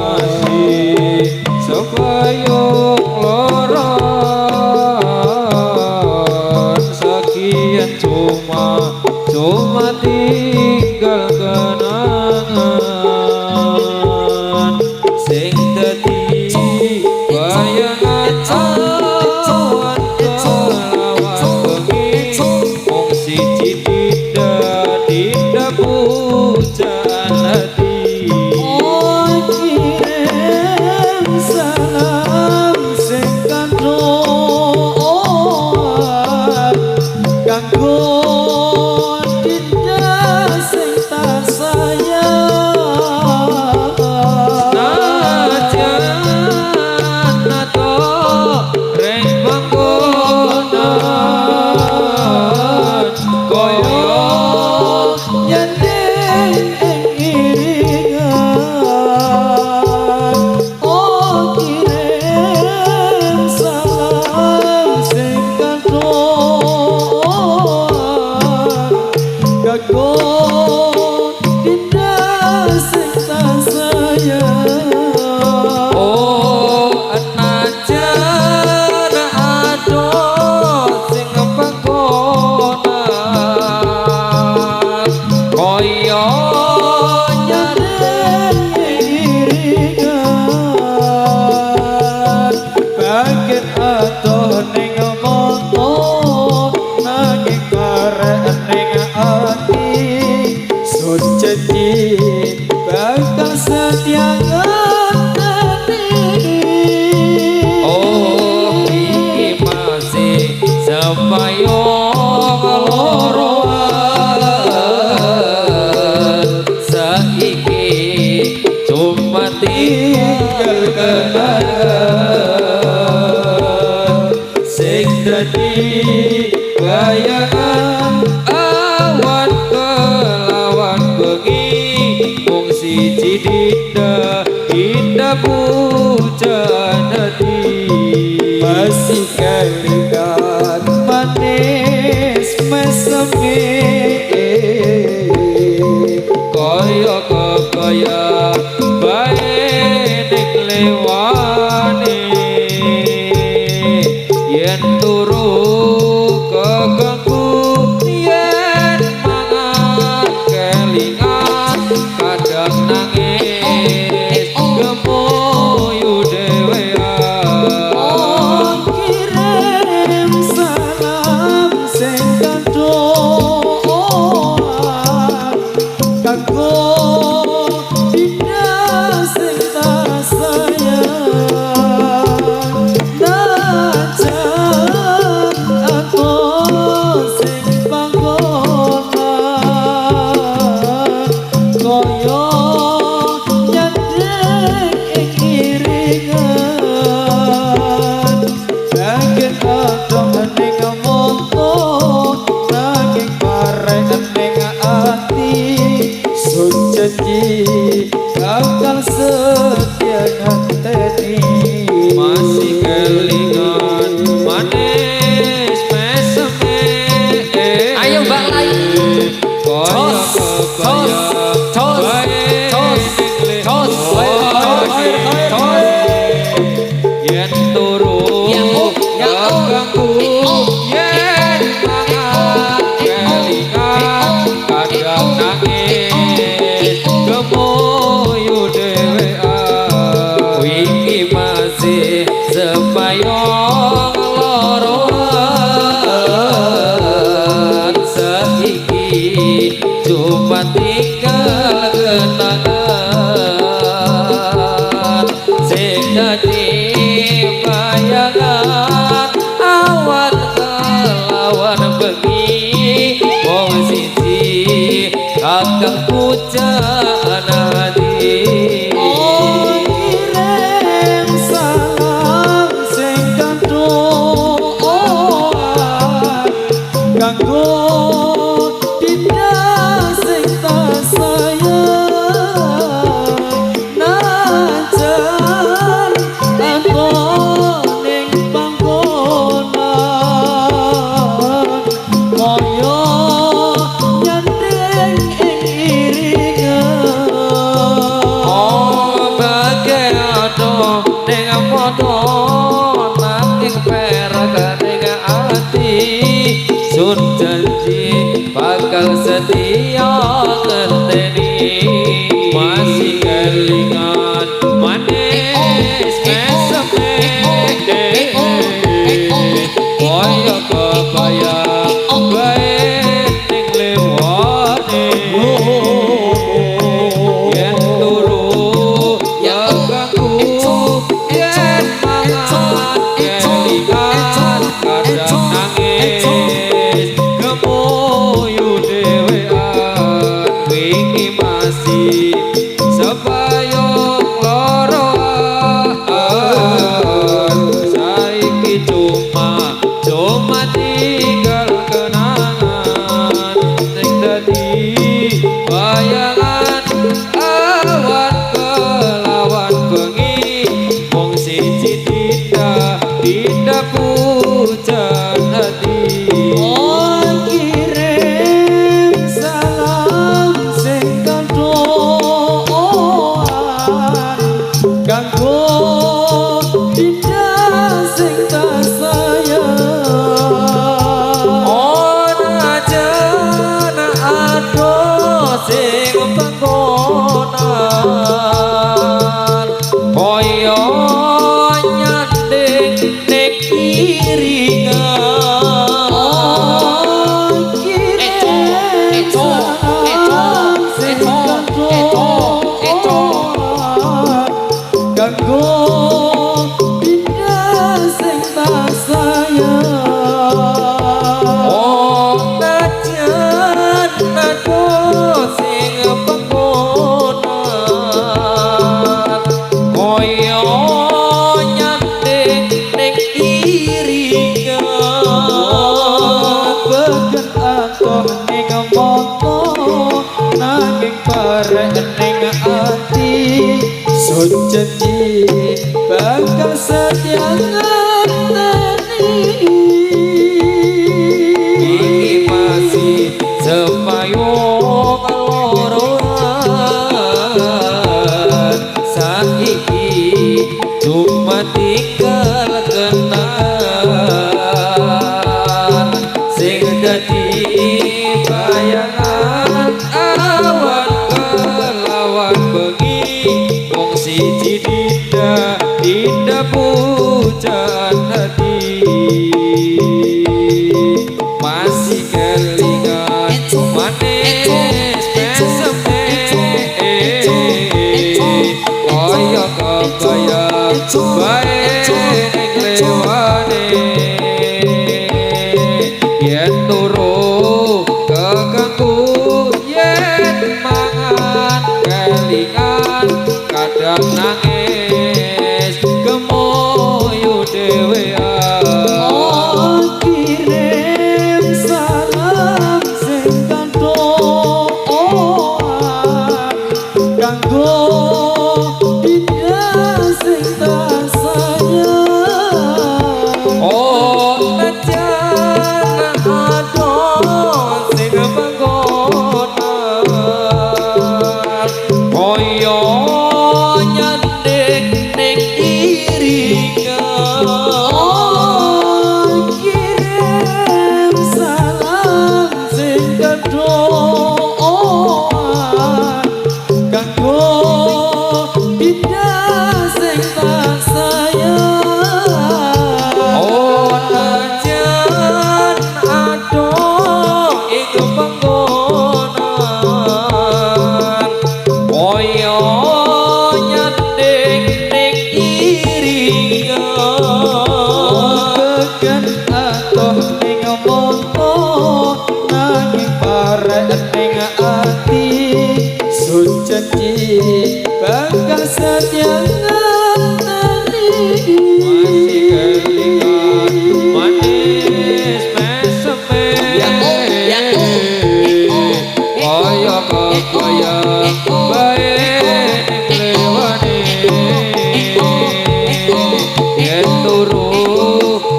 masih sepayung loron sekian cuma tinggal kenangan sing dadi bayangan awan kelawan bengi mung siji dinda pujaan hati. Oh kirim salam sing kandhon kanggo dinda sing tak sayang Najan nato reng panggonan koyo nyandeng ing iringan. Oh kirim salam sing kandhon kanggo dinda sing tak sayang. oh najan ado sing panggonan koyo Nyandeng iringan bangkit atuh ning moto nanging karek ning ati sun janji bakal setia ngenteni. oh iki masih sepayung loroan saiki cuma tinggal kenangan sing dadi bayangan awan kelawan bengi mung siji dinda pujaan hati. Masih kelingan manis meseme Kaya kebaya bae ning lewane yen turu keganggu yen mangan kelingan kadang nangis gemuyu dhewean. oh kirim salam sing kandhon kanggo dinda sing tak sayang. Najan aku sing panggonan koyo nyandeng ing iringan bangkit atuh ning moto nanging parek ning ati sun janji bakal setia ngenteni. Masih kelingan manis meseme Ayo, Mbak Lai. kaya kebaya Tos, bae tos, ning tos, lewane tos. yen turu keganggu yen mangan kelingan kadang nangis gemuyu dhewean. Iki masih sepayung loroan saiki cuma tinggal kenangan sun janji bakal setia ngerteni iki masih sepayung kaloroan saiki cuma tinggal kenangan sing dadi bayangan awan kelawan bengi wong siji dinda pujaan hati masih kelingan manis meseme kaya kebayang bae ning lewane yen turu keganggu yen mangan kelingan kadang nangis gemoyo dhewean kirim salam sing kantoan kanggo dinda sing tak sayang oh najan adon sing panggonan koyo nyandek ning iringan kirim salam sing kantoan kanggo dinda sing tak sayang oh najan adon ing panggonan koyo nyandek ning iringan Tekan atoh ning monto nanging parek ning ati sun janji bakal setia ngerteni masih kelingan manis meseme kaya kebayang bae ning lewane yen turu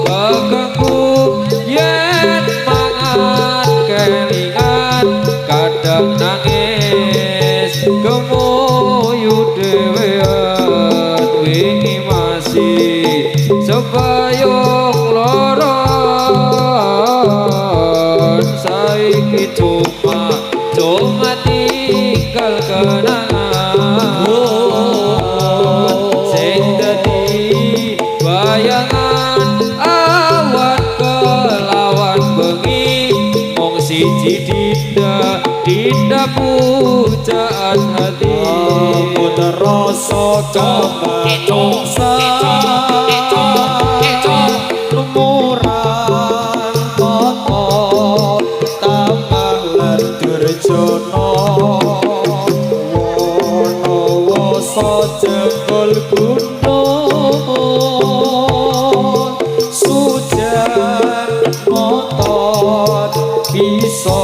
keganggu yen mangan kelingan kadang nangis gemoyo dhewean wingi masih sebayung loron saiki cuma tinggal kenangan sing dadi bayangan awan kelawan bengi mong siji dinda pujaan hati puter rasa kamangsa lumuran tata tamah lan durjana wono jengkol gunung sujan motor bisa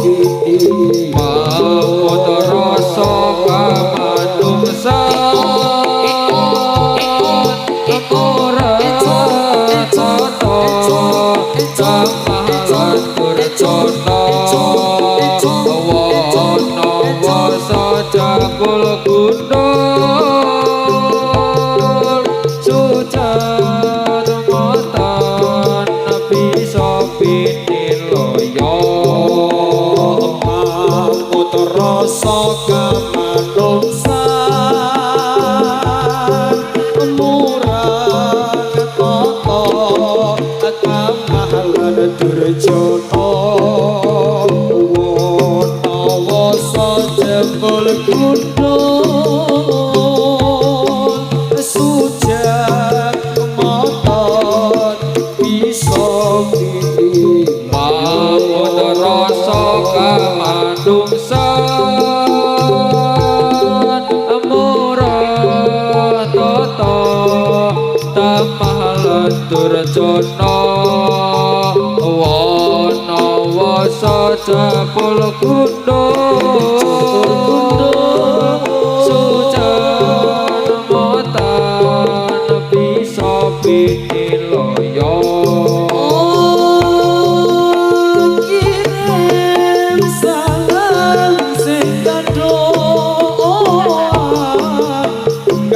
kiti mau terasa kamanungsa ora tata samalan durjana wono wasa jangkul gundul sujan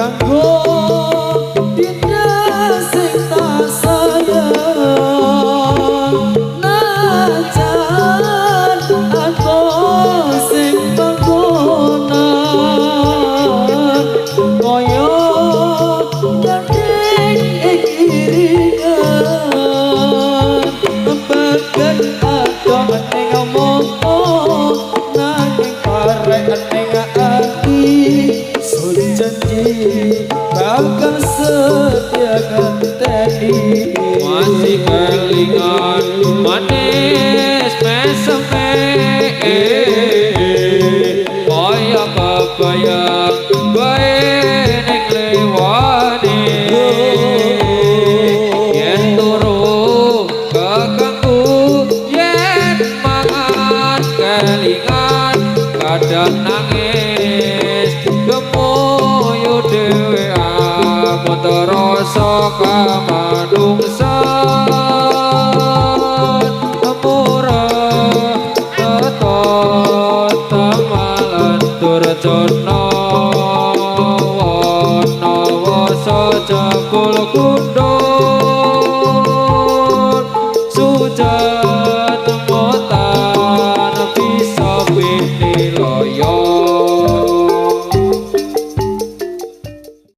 kanggo dinda sing tak sayang najan aku sing panggonan koyo nyating ing iringan bagan adong ning moto nanging parek ning ati sun janji bakal setia ngenteni masih kelingan manis meseme kaya kebayang bae ning lewane yen turu kekangku yen mangan kelingan kadang nangis gemoyo dhewe amot rasa kamanungsan murah teton tamalan durjana wana wasa jebul kundo